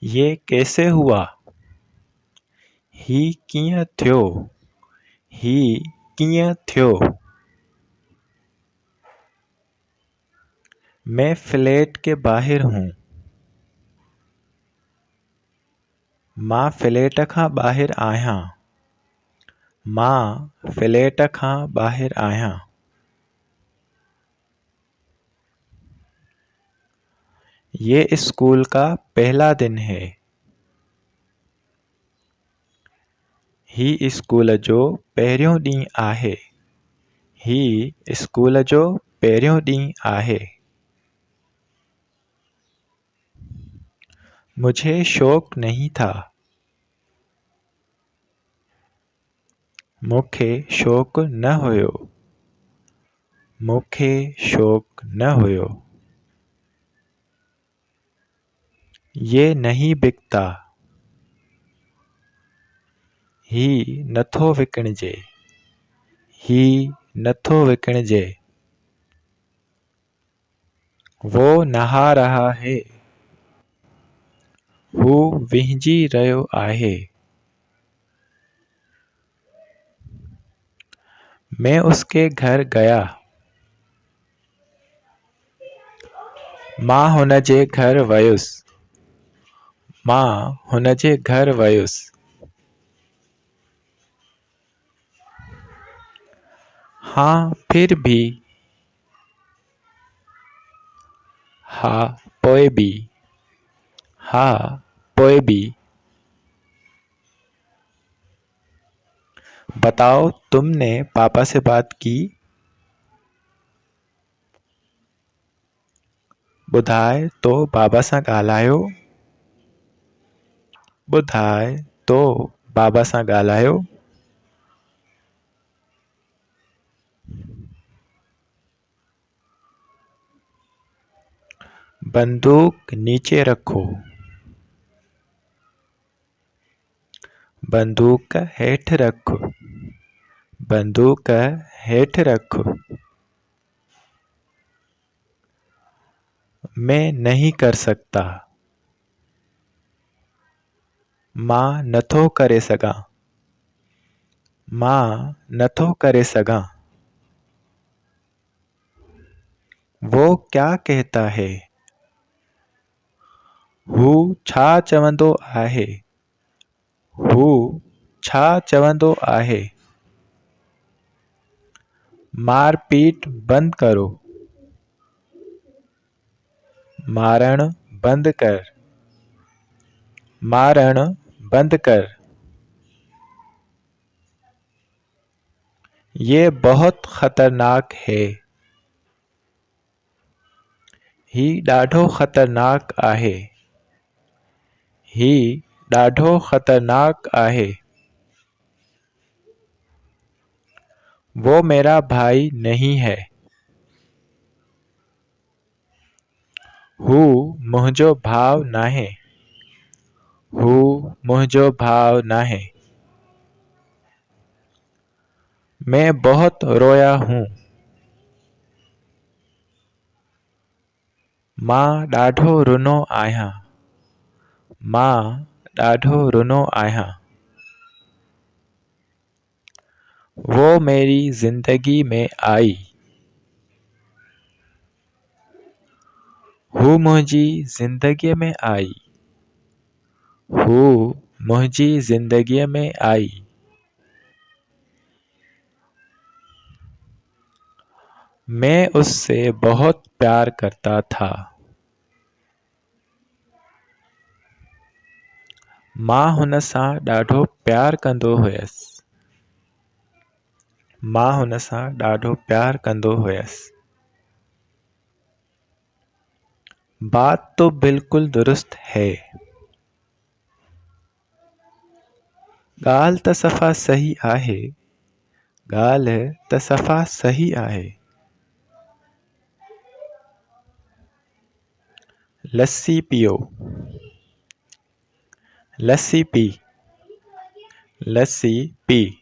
ये कैसे हुआ? ही कीअं थियो? ही कीअं थियो? मैं फ्लैट के ॿाहिरि हूं। मां फ्लैट खां ॿाहिरि आहियां। मां फ्लैट खां ॿाहिरि आहियां। ये स्कूल का पहला दिन है। ही स्कूल जो पहिरियों ॾींहुं आहे। ही स्कूल जो पहिरियों ॾींहुं आहे। मुझे शौक नहीं था। मूंखे शौक़ न हुयो। मूंखे शौक़ न हुयो। ये नहीं बिकता। ही नथो विकिणिजे। ही नथो विकिणिजे। वो नहा रहा है। हू विहिंजी रहियो आहे। मैं उसके घर गया। मां हुनजे घर वयुसि। मां हुनजे घर वयुसि। हाँ फिर भी। हा पोइ बि। हा पोइ बि। बताओ तुमने पापा से बात की? ॿुधाए तो बाबा सां ॻाल्हायो? ॿुधाए तो बाबा सां ॻाल्हायो? बंदूक नीचे रखो। बंदूक हेठि रखो। बंदूक हेठि रखो। मैं नहीं कर सकता। मां नथो करे सघां। मां नथो करे सघां। वो क्या कहता है? हू छा चवंदो आहे? हू छा चवंदो आहे? मारपीट बंदि करो। मारणु बंदि कर। मारणु बंदि कर। ये बहुत खतरनाक है। ही ॾाढो ख़तरनाक आहे। ही ॾाढो ख़तरनाक आहे। वो मेरा भाई नहीं है। हू मुंहिंजो भाउ नाहे। हू मुंहिंजो भाउ नाहे। मैं बहुत रोया हूँ। मां ॾाढो रुनो आहियां। मां ॾाढो रुनो आहियां। वो मेरी ज़िंदगी में आई। हू मुंहिंजी ज़िंदगीअ में आई। हू मुंहिंजी ज़िंदगीअ में आई। मैं उससे बहुत प्यार करता था। मां हुन सां ॾाढो प्यार कंदो हुयसि। मां हुन सां ॾाढो प्यार कंदो हुयसि। बात तो बिल्कुल दुरुस्त है। ॻाल्हि त सफ़ा सही आहे। ॻाल्हि त सफ़ा सही आहे। लस्सी पियो। लस्सी पी। लस्सी पी।